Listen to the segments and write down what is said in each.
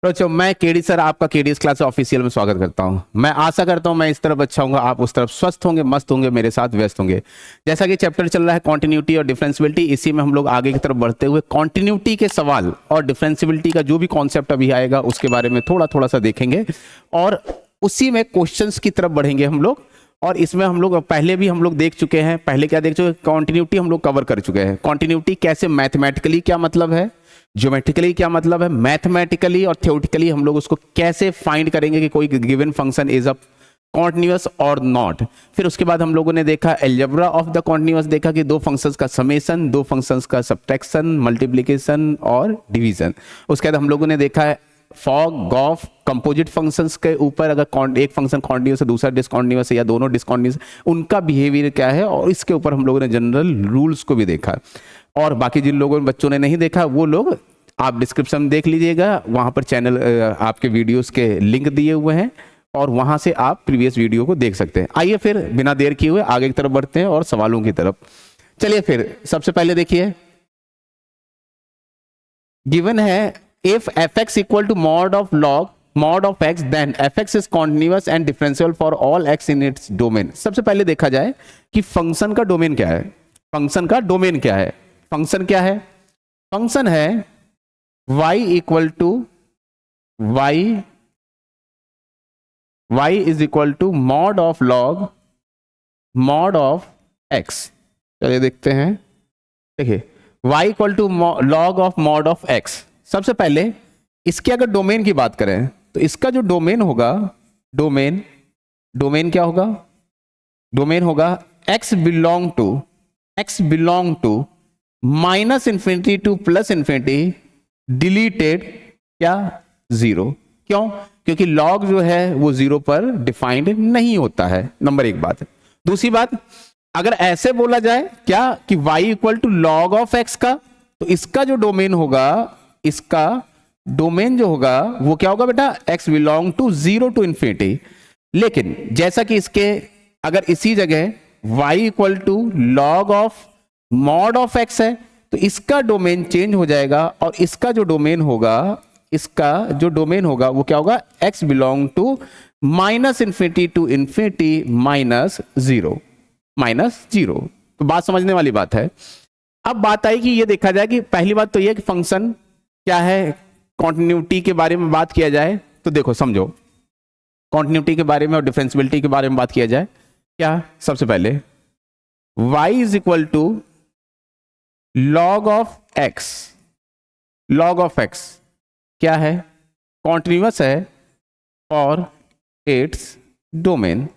बच्चों मैं KD sir आपका केडीएस क्लास ऑफिशियल में स्वागत करता हूं। मैं आशा करता हूं मैं इस तरफ अच्छा हूंगा, आप उस तरफ स्वस्थ होंगे, मस्त होंगे, मेरे साथ व्यस्त होंगे। जैसा कि चैप्टर चल रहा है कॉन्टिन्यूटी और डिफरेंशियबिलिटी, इसी में हम लोग आगे की तरफ बढ़ते हुए कॉन्टिन्यूटी के सवाल और डिफरेंशियबिलिटी का जो भी कॉन्सेप्ट अभी आएगा उसके बारे में थोड़ा थोड़ा सा देखेंगे और उसी में क्वेश्चंस की तरफ बढ़ेंगे हम लोग। और इसमें हम लोग पहले भी हम लोग देख चुके हैं, पहले क्या देख चुके, कॉन्टिन्यूटी हम लोग कवर कर चुके हैं। कॉन्टिन्यूटी कैसे मैथमेटिकली क्या मतलब है, ज्योमेट्रिकली क्या मतलब है, मैथमेटिकली और थ्योरेटिकली हम लोग उसको कैसे फाइंड करेंगे कि कोई given function is a continuous और नॉट। फिर उसके बाद हम लोगों ने देखा अलजेब्रा ऑफ द कॉन्टिन्यूअस, देखा कि दो फंक्शंस का समेशन, दो फंक्शंस का सब्ट्रैक्शन, मल्टीप्लिकेशन और डिवीजन। उसके बाद हम लोगों ने देखा है फॉग गॉफ कंपोजिट फंक्शंस के ऊपर, अगर एक फंक्शन कॉन्टिन्यूअस है दूसरा डिसकॉन्टिन्यूअस है या दोनों डिसकॉन्टिन्यूअस, उनका बिहेवियर क्या है, और इसके ऊपर हम लोगों ने जनरल रूल्स को भी देखा। और बाकी जिन लोगों ने बच्चों ने नहीं देखा वो लोग आप डिस्क्रिप्शन में देख लीजिएगा, वहां पर चैनल आपके वीडियोस के लिंक दिए हुए हैं और वहां से आप प्रीवियस वीडियो को देख सकते हैं। आइए फिर बिना देर किए हुए आगे की तरफ बढ़ते हैं और सवालों की तरफ। चलिए फिर सबसे पहले देखिए, गिवन है if fx equal to mod of log mod of x then fx is continuous and differential for all x in its domain. सबसे पहले देखा जाए कि फंक्शन का डोमेन क्या है। फंक्शन का डोमेन क्या है? फंक्शन क्या है? फंक्शन है y equal to y is equal to mod of log mod of x। चलिए देखते हैं, देखिए y equal to log of mod of x। सबसे पहले इसके अगर डोमेन की बात करें तो इसका जो डोमेन होगा, डोमेन क्या होगा? डोमेन होगा x belong to minus infinity to plus infinity deleted क्या जीरो। क्यों? क्योंकि लॉग जो है वो जीरो पर डिफाइंड नहीं होता है, नंबर एक बात। दूसरी बात, अगर ऐसे बोला जाए क्या कि y equal to log of x का, तो इसका जो डोमेन होगा, इसका डोमेन जो होगा वो क्या होगा बेटा? x belong to zero to infinity. लेकिन जैसा कि इसके अगर इसी जगह y equal to log of mod of x है तो इसका डोमेन चेंज हो जाएगा और इसका जो डोमेन होगा वो क्या होगा? x belong to minus infinity to infinity minus zero. तो बात समझने वाली बात है। अब बात आई कि ये देखा जाए कि पहली बात तो ये कि फंक्शन क्या है, कॉन्टिन्यूटी के बारे में बात किया जाए तो देखो समझो, कॉन्टिन्यूटी के बारे में और डिफरेंशियबिलिटी के बारे में बात किया जाए क्या, सबसे पहले y is equal to log of x क्या है? कॉन्टिन्यूअस है फॉर इट्स डोमेन।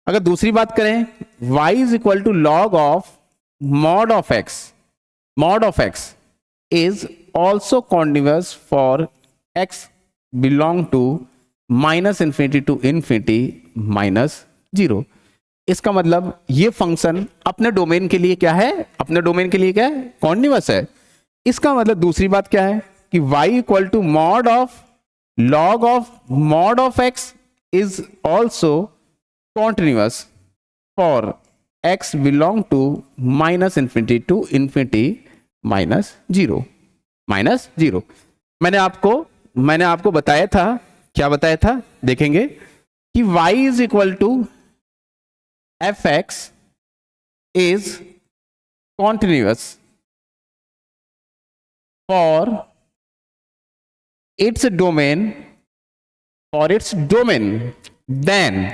अगर दूसरी बात करें y is equal to log of mod of x is also continuous for x belong to minus infinity to infinity minus zero. इसका मतलब ये फंक्शन अपने डोमेन के लिए क्या है? कॉन्टिन्यूअस है। इसका मतलब दूसरी बात क्या है कि y equal to mod of log of mod of x is also continuous for x belong to minus infinity to infinity minus zero. मैंने आपको बताया था, क्या बताया था देखेंगे कि y is equal to F x is continuous for its domain then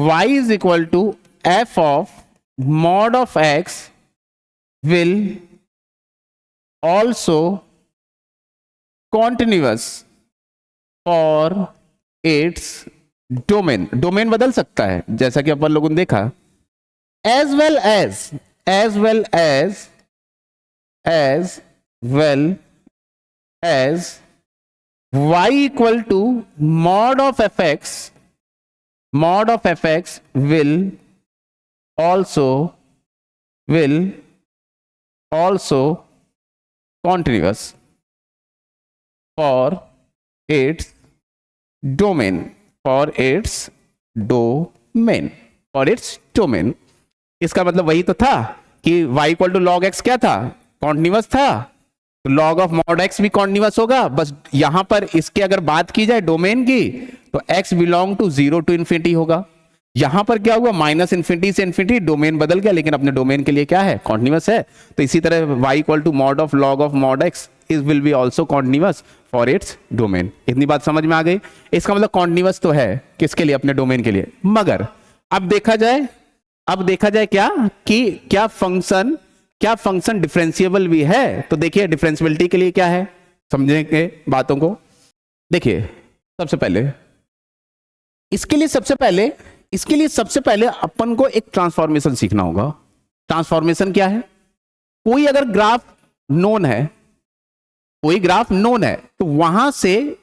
y is equal to f of mod of x will also continuous for its domain बदल सकता है जैसा कि अपन लोगों ने देखा, as well as y equal to mod of fx will also continuous for its domain इसका मतलब वही तो था कि y equal to log x क्या था? कॉन्टिन्यूअस था तो लॉग ऑफ मॉड एक्स भी कॉन्टिन्यूअस होगा। बस यहां पर इसके अगर बात की जाए डोमेन की तो x belong to 0 to infinity होगा। यहां पर क्या हुआ, माइनस इन्फिनिटी से इन्फिनिटी, डोमेन बदल गया लेकिन अपने डोमेन के लिए क्या है, कॉन्टिन्यूअस है। तो इसी तरह y equal to mod of log of mod x is will be also continuous for its domain. इतनी बात समझ में आ गई। इसका मतलब कॉन्टिन्यूअस तो है किसके लिए, अपने डोमेन के लिए। मगर अब देखा जाए क्या कि क्या फंक्शन डिफरेंशिएबल भी है। तो देखिए डिफरेंशियबिलिटी के लिए क्या है, समझेंगे बातों को। देखिए इसके लिए सबसे पहले अपन को एक ट्रांसफॉर्मेशन सीखना होगा। ट्रांसफॉर्मेशन क्या है, कोई अगर ग्राफ नोन है तो वहां से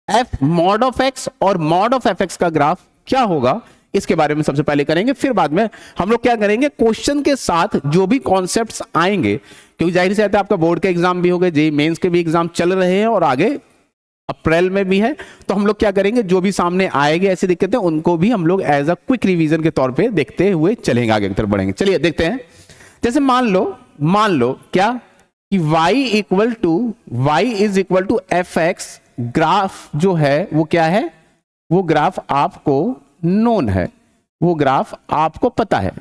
f मॉड ऑफ x और मॉड ऑफ fx का ग्राफ क्या होगा, इसके बारे में सबसे पहले करेंगे। फिर बाद में हम लोग क्या करेंगे, क्वेश्चन के साथ जो भी कॉन्सेप्ट्स आएंगे, क्योंकि जाहिर सी बात है आपका बोर्ड के एग्जाम भी हो गए, जेईई मेंस के भी एग्जाम चल रहे हैं और आगे अप्रैल में भी है। तो हम लोग क्या करेंगे, जो भी सामने आएंगे ऐसी दिक्कतें उनको भी हम लोग एज अ क्विक रिवीजन के तौर पे देखते हुए चलेंगे, आगे की तरफ बढ़ेंगे। चलिए देखते हैं। जैसे मान लो क्या कि y is equal to F x, graph जो है वो क्या है, वो ग्राफ आपको नोन है, वो ग्राफ आपको पता है।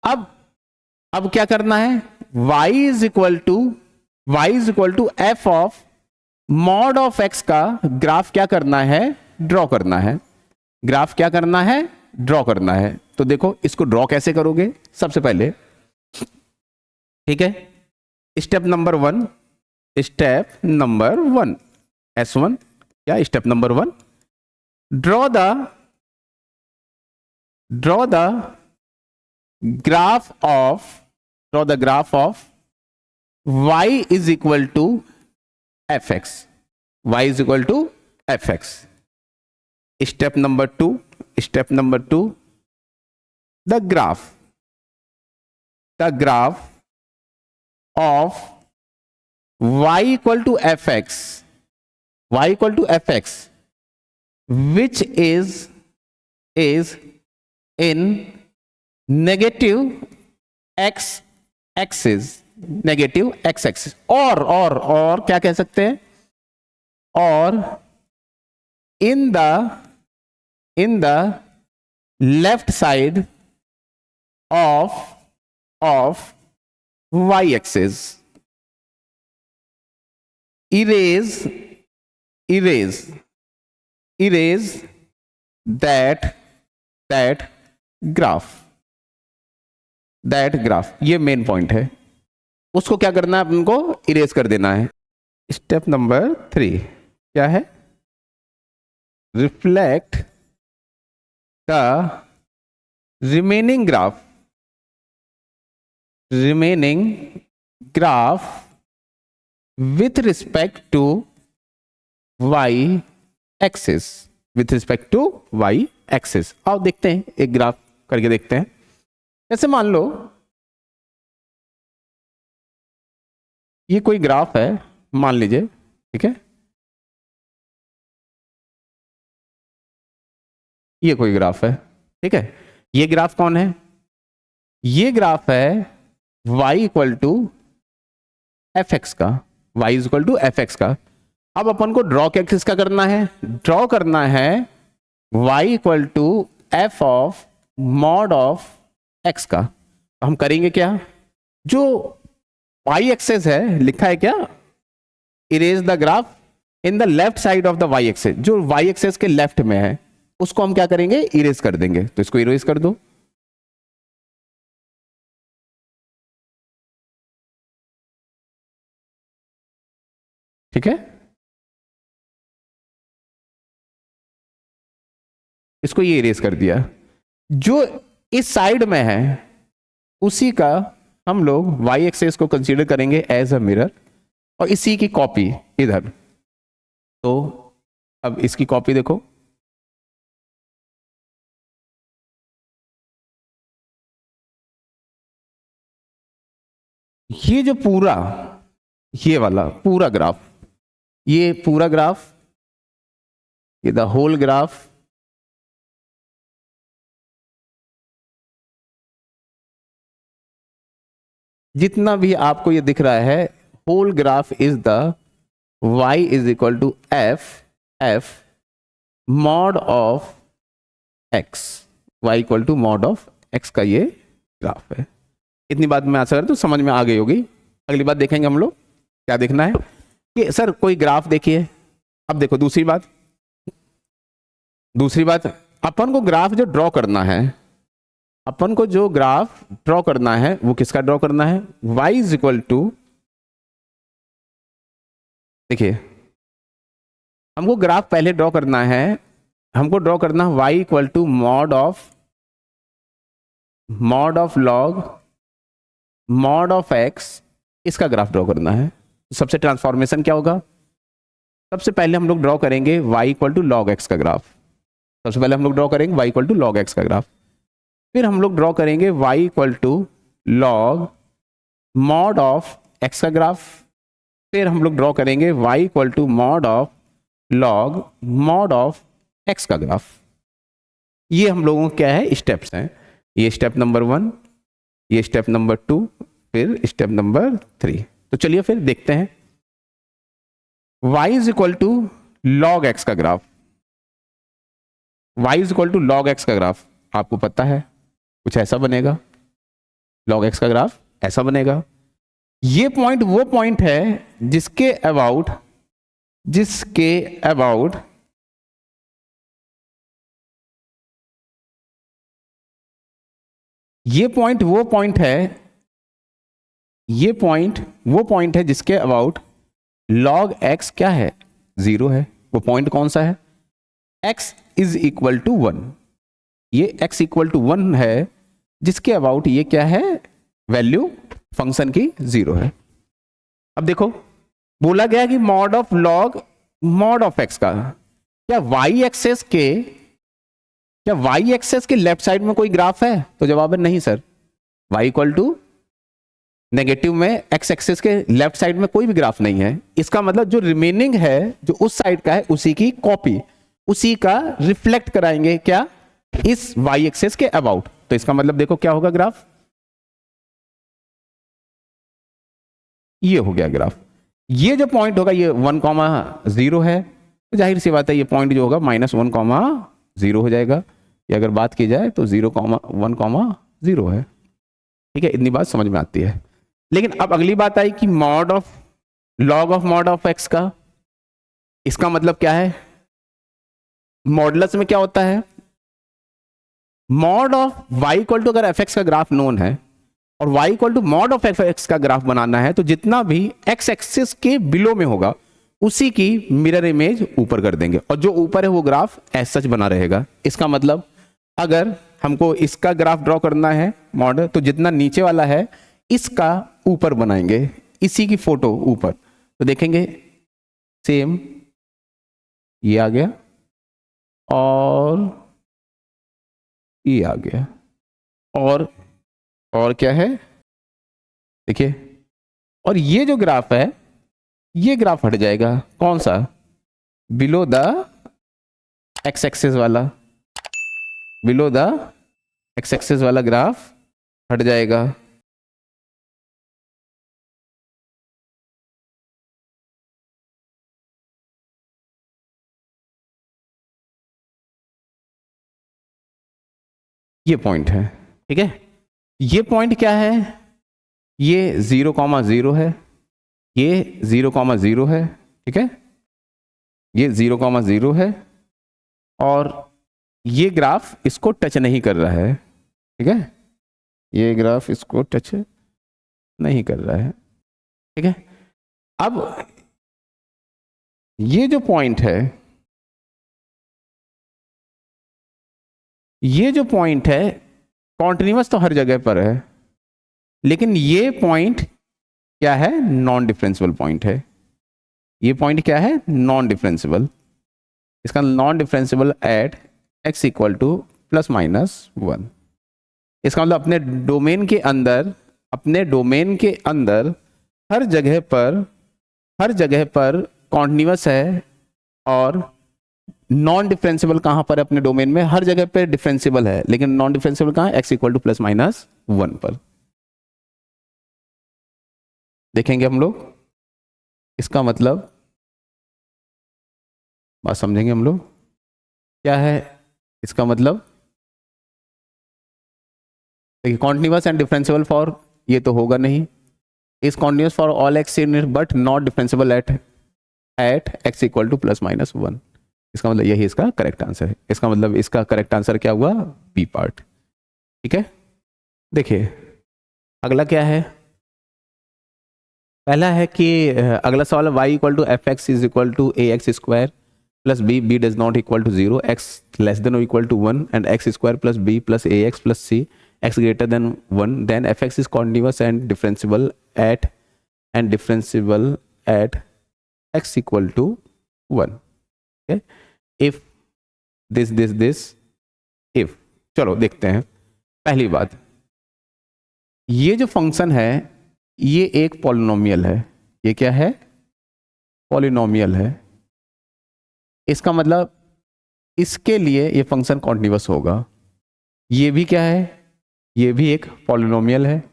अब क्या करना है, y is equal to f of mod of x का ग्राफ क्या करना है, ड्रॉ करना है। ग्राफ क्या करना है, ड्रॉ करना है। तो देखो इसको ड्रॉ कैसे करोगे, सबसे पहले ठीक है, स्टेप नंबर वन S1 क्या, step number 1, draw the graph of y is equal to F x, step number two, the graph of y equal to F x which is in negative x axis, और क्या कह सकते हैं, और in the left side of y axis, erase that graph, ये main point है। उसको क्या करना है, अपन को इरेज कर देना है। स्टेप नंबर 3 क्या है, reflect the remaining graph with respect to y axis. आओ देखते हैं, एक ग्राफ करके देखते हैं। जैसे मान लो ये कोई ग्राफ है, मान लीजिए, ठीक है, ये कोई ग्राफ है, ठीक है। ये ग्राफ कौन है, ये ग्राफ है y equal to F x का। अब अपन को ड्रॉ किसका करना है, ड्रॉ करना है y equal to f of mod of x का। हम करेंगे क्या, जो y एक्सेस है लिखा है क्या, erase the graph in the left side of the y axis, जो y एक्सेस के लेफ्ट में है उसको हम क्या करेंगे, इरेज कर देंगे। तो इसको इरेज कर दो, ठीक है, इसको ये इरेज कर दिया। जो इस साइड में है उसी का हम लोग y एक्सेस को कंसीडर करेंगे एज अ मिरर और इसी की कॉपी इधर। तो अब इसकी कॉपी देखो, ये जो ये वाला पूरा ग्राफ, ये द होल ग्राफ जितना भी आपको ये दिख रहा है, whole graph is the y is equal to f mod of x, y equal to mod of x का ये ग्राफ है। इतनी बात मैं आशा करता हूं समझ में आ गई होगी। अगली बात देखेंगे हम लोग, क्या देखना है कि सर कोई ग्राफ देखिए। अब देखो दूसरी बात अपन को ग्राफ जो ड्रॉ करना है, अपन को जो ग्राफ ड्रॉ करना है वो किसका ड्रॉ करना है, y इज इक्वल टू, देखिए हमको ग्राफ पहले ड्रॉ करना है, हमको ड्रॉ करना है y equal to mod of log mod of x, इसका ग्राफ ड्रॉ करना है। सबसे ट्रांसफॉर्मेशन क्या होगा, सबसे पहले हम लोग ड्रॉ करेंगे y equal to log x का ग्राफ, सबसे पहले हम लोग ड्रॉ करेंगे y equal to log x का ग्राफ, फिर हम लोग ड्रॉ करेंगे y equal to log mod of x का ग्राफ, फिर हम लोग ड्रॉ करेंगे y equal to mod of log mod of x का ग्राफ। ये हम लोगों को क्या है, स्टेप्स हैं। ये स्टेप नंबर 1, ये स्टेप नंबर 2, फिर स्टेप नंबर 3। तो चलिए फिर देखते हैं। y is equal to log x का graph, y is equal to log x का ग्राफ आपको पता है कुछ ऐसा बनेगा, लॉग x का ग्राफ ऐसा बनेगा। ये पॉइंट वो पॉइंट है जिसके अबाउट ये पॉइंट वो पॉइंट है जिसके अबाउट log x क्या है, 0 है। वो पॉइंट कौन सा है, x इज इक्वल टू 1, ये x इक्वल टू 1 है जिसके अबाउट ये क्या है, वैल्यू फंक्शन की 0 है। अब देखो बोला गया कि mod of log mod of x का, क्या y एक्सेस के लेफ्ट साइड में कोई ग्राफ है, तो जवाब है नहीं sir. y equal to negative में x एक्सेस के लेफ्ट साइड में कोई भी ग्राफ नहीं है। इसका मतलब जो रिमेनिंग है जो उस साइड का है उसी की कॉपी, उसी का रिफ्लेक्ट कराएंगे क्या, इस y एक्सेस के अबाउट। तो इसका मतलब देखो क्या होगा ग्राफ, ये हो गया ग्राफ। ये जो पॉइंट होगा ये 1,0 है, तो जाहिर सी बात है ये पॉइंट जो होगा -1,0 हो जाएगा। ये अगर बात की जाए तो 0,1,0 है। ठीक है, इतनी बात समझ में आती है। लेकिन अब अगली बात आई कि mod of log of mod of x का, इसका मतलब क्या है, मॉडुलस में क्या होता है, mod of y equal to, अगर fx का ग्राफ नोन है और y equal to mod of fx का ग्राफ बनाना है, तो जितना भी x एक्सिस के बिलो में होगा उसी की मिरर इमेज ऊपर कर देंगे, और जो ऊपर है वो ग्राफ एज सच बना रहेगा। इसका मतलब अगर हमको इसका ग्राफ ड्रॉ करना है मॉडल, तो जितना नीचे वाला है इसका ऊपर बनाएंगे, इसी की फोटो ऊपर। तो देखेंगे सेम ये आ गया और ये आ गया, और क्या है देखिए, और ये जो ग्राफ है ये ग्राफ हट जाएगा, कौन सा, बिलो द एक्स एक्सिस वाला, बिलो द एक्स एक्सिस वाला ग्राफ हट जाएगा। ये पॉइंट है, ठीक है। ये पॉइंट क्या है, ये 0,0 है, ये 0,0 है, ठीक है, ये 0,0 है, और ये ग्राफ इसको टच नहीं कर रहा है, ठीक है, ये ग्राफ इसको टच नहीं कर रहा है, ठीक है। अब ये जो पॉइंट है, ये जो पॉइंट है कॉन्टिन्यूअस तो हर जगह पर है, लेकिन ये पॉइंट क्या है, नॉन डिफरेंशियल पॉइंट है। ये पॉइंट क्या है, नॉन डिफरेंशियल। इसका non differential at x equal to ±1। इसका मतलब अपने डोमेन के अंदर हर जगह पर कॉन्टिन्यूअस है, और नॉन डिफरेंशियल कहां पर है, अपने डोमेन में हर जगह पे डिफरेंशियल है, लेकिन नॉन डिफरेंशियल कहां है, x इक्वल टू ±1 पर। देखेंगे हम लोग, इसका मतलब बात समझेंगे हम लोग क्या है इसका मतलब। देखिए कॉन्टिन्यूअस एंड डिफरेंशियल फॉर, ये तो होगा नहीं, is continuous for all x but not differential at x equal to plus minus 1। इसका मतलब यही इसका करेक्ट आंसर है। इसका मतलब इसका करेक्ट आंसर क्या हुआ, बी पार्ट। ठीक है, देखिए अगला क्या है। पहला है कि अगला सवाल y equal to F x is equal to A x square plus B, B does not equal to 0, X less than और equal to 1 and X square plus B plus A x plus C X greater than 1, then F x is continuous and differentiable at x equal to 1। If this if, चलो देखते हैं। पहली बात, ये जो function है ये एक पॉलिनोमियल है। ये क्या है, पॉलिनोमियल है। इसका मतलब इसके लिए ये फंक्शन कॉन्टिन्यूअस होगा। ये भी क्या है, ये भी एक पॉलिनोमियल है।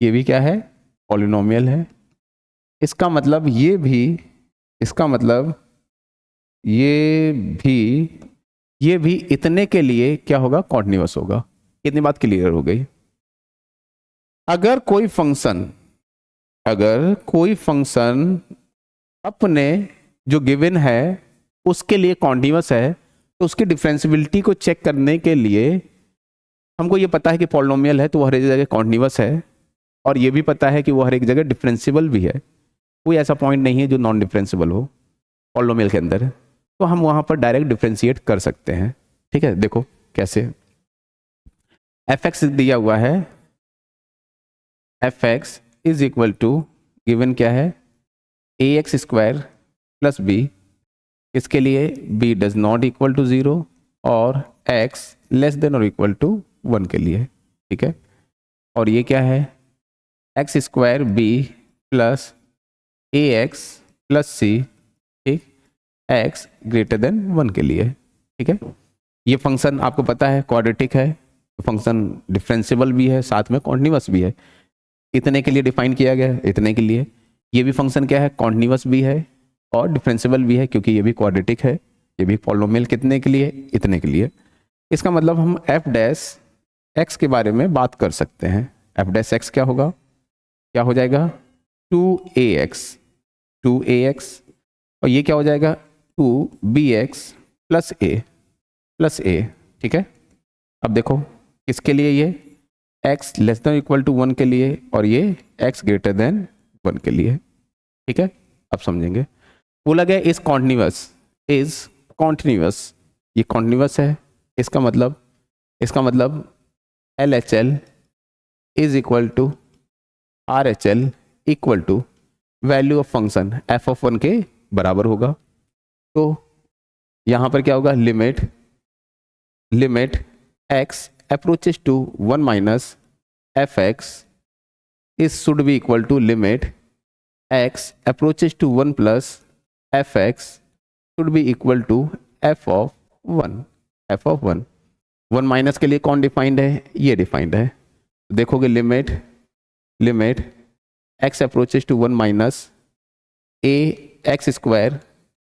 ये भी क्या है, पॉलिनोमियल है। इसका मतलब ये भी, इसका मतलब ये भी इतने के लिए क्या होगा, कॉन्टिन्यूअस होगा। इतनी बात क्लियर हो गई। अगर कोई फंक्शन अपने जो गिवन है उसके लिए कॉन्टिन्यूअस है, तो उसकी डिफरेंशिबिलिटी को चेक करने के लिए हमको ये पता है कि पॉलिनोमियल है तो वो हर एक जगह कॉन्टिन्यूअस है, और ये भी पता है कि वो हर एक जगह डिफरेंशिएबल भी है। कोई ऐसा पॉइंट नहीं है जो नॉन डिफरेंशिएबल हो पॉलिनोमियल के अंदर, तो हम वहां पर डायरेक्ट डिफरेंशिएट कर सकते हैं। ठीक है, देखो कैसे। एफ एक्स दिया हुआ है, f x is equal to given क्या है, a x square plus b, इसके लिए b does not equal to 0 और एक्स लेस देन और इक्वल टू 1 के लिए। ठीक है, और ये क्या है, एक्स स्क्वायर बी प्लस ए एक्स प्लस सी, ठीक, एक्स ग्रेटर देन 1 के लिए। ठीक है, ये फंक्शन आपको पता है क्वाड्रेटिक है, फंक्शन डिफरेंशिएबल भी है, साथ में कॉन्टिन्यूअस भी है। इतने के लिए डिफाइन किया गया है, इतने के लिए। ये भी फंक्शन क्या है, कॉन्टिन्यूअस भी है और डिफरेंशिएबल भी है, क्योंकि ये भी क्वाड्रेटिक है। ये भी पॉलिनोमियल कितने के लिए, इतने के लिए। इसका मतलब हम एफ डैश एक्स के बारे में बात कर सकते हैं। एफ डैश एक्स क्या होगा, क्या हो जाएगा, 2ax, और ये क्या हो जाएगा, 2bx प्लस ए। ठीक है, अब देखो किसके लिए, ये x less than equal to 1 के लिए, और ये x ग्रेटर देन 1 के लिए। ठीक है, अब समझेंगे। बोला गया इज कॉन्टिन्यूअस, ये कॉन्टिन्यूअस है। इसका मतलब LHL is equal to RHL equal to value of function f of 1 के बराबर होगा। तो यहां पर क्या होगा, limit x approaches to 1 minus f x is should be equal to limit x approaches to 1 plus f x should be equal to f of 1 minus के लिए कौन डिफाइंड है, ये डिफाइंड है। देखोगे limit x approaches to 1 minus a x square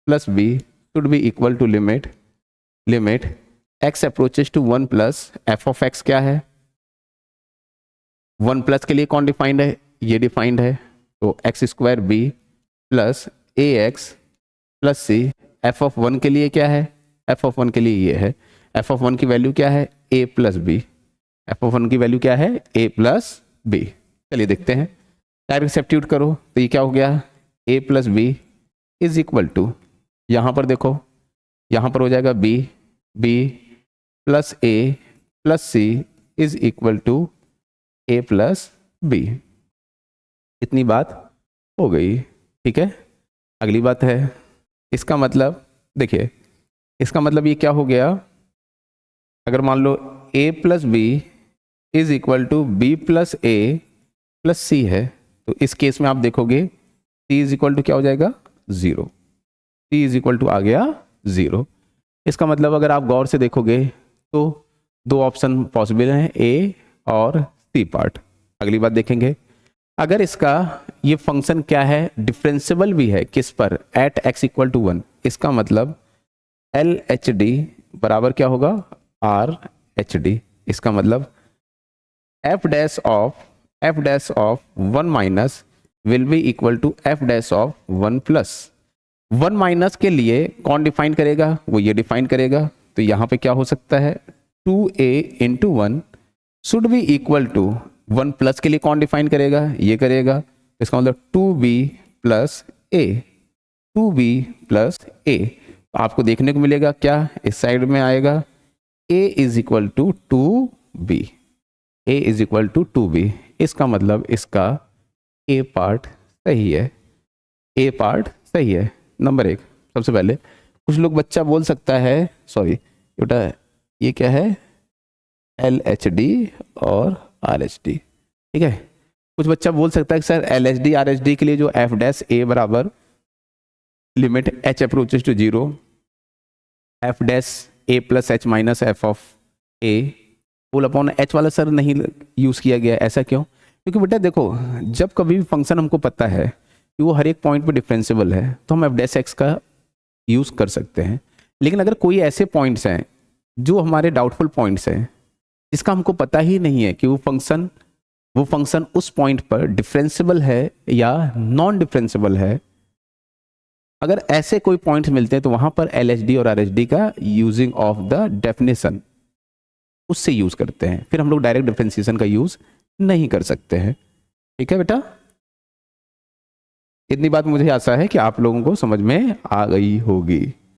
plus b should be equal to limit x approaches to 1 plus f of x क्या है, 1 plus के लिए कौन डिफाइंड है, ये डिफाइंड है। तो x square b plus A x plus c, f of 1 के लिए क्या है, एफ ऑफ 1 के लिए ये है। एफ ऑफ 1 की वैल्यू क्या है, a plus b. F of 1 की वैल्यू क्या है, a प्लस बी। चलिए देखते हैं, डायरेक्ट सब्स्टिट्यूट करो तो ये क्या हो गया, a plus B is equal to, यहाँ पर देखो, यहाँ पर हो जाएगा b plus a plus c is equal to a plus b. इतनी बात हो गई। ठीक है, अगली बात है, इसका मतलब देखिए, इसका मतलब ये क्या हो गया, अगर मान लो a plus B is equal to B plus A plus C है, तो इस केस में आप देखोगे c इज इक्वल टू क्या हो जाएगा, 0। c इज इक्वल टू आ गया 0। इसका मतलब अगर आप गौर से देखोगे तो 2 ऑप्शन पॉसिबल हैं, a और c पार्ट। अगली बात देखेंगे, अगर इसका ये फंक्शन क्या है, डिफरेंशिएबल भी है, किस पर, एट x इक्वल टू 1, इसका मतलब एल एच डी बराबर क्या होगा, आर एच डी। इसका मतलब f dash of 1 minus will be equal to f dash of 1 plus. 1 minus के लिए कौन डिफाइन करेगा, वो ये डिफाइन करेगा। तो यहाँ पे क्या हो सकता है, 2a into 1 should be equal to 1 plus के लिए कौन डिफाइन करेगा, ये करेगा। इसका मतलब 2b plus a, 2b plus a। आपको देखने को मिलेगा क्या, इस साइड में आएगा a is equal to 2b, a is equal to 2b। इसका मतलब इसका a पार्ट सही है, a पार्ट सही है। नंबर 1, सबसे पहले कुछ लोग बच्चा बोल सकता है, सॉरी बेटा ये क्या है, एल एच डी और आर एच डी, ठीक है। कुछ बच्चा बोल सकता है कि sir L H D R H D के लिए जो एफ डैश ए बराबर limit h approaches to 0 f dash a plus h minus f of a whole upon h वाला सर नहीं यूज किया गया, ऐसा क्यों? क्योंकि बेटा देखो, जब कभी भी फंक्शन हमको पता है कि वो हर एक पॉइंट पे डिफरेंशिएबल है तो हम एफ डैश एक्स का यूज कर सकते हैं। लेकिन अगर कोई ऐसे पॉइंट्स हैं जो हमारे डाउटफुल पॉइंट्स हैं, जिसका हमको पता ही नहीं है कि वो फंक्शन उस पॉइंट पर डिफरेंशिएबल है या नॉन डिफरेंशिएबल है, अगर ऐसे कोई पॉइंट्स मिलते हैं तो वहां पर एल एच डी और आर एच डी का यूजिंग ऑफ द डेफिनेशन उससे यूज करते हैं। फिर हम लोग डायरेक्ट डिफरेंशिएशन का यूज नहीं कर सकते हैं। ठीक है बेटा, इतनी बात मुझे आशा है कि आप लोगों को समझ में आ गई होगी।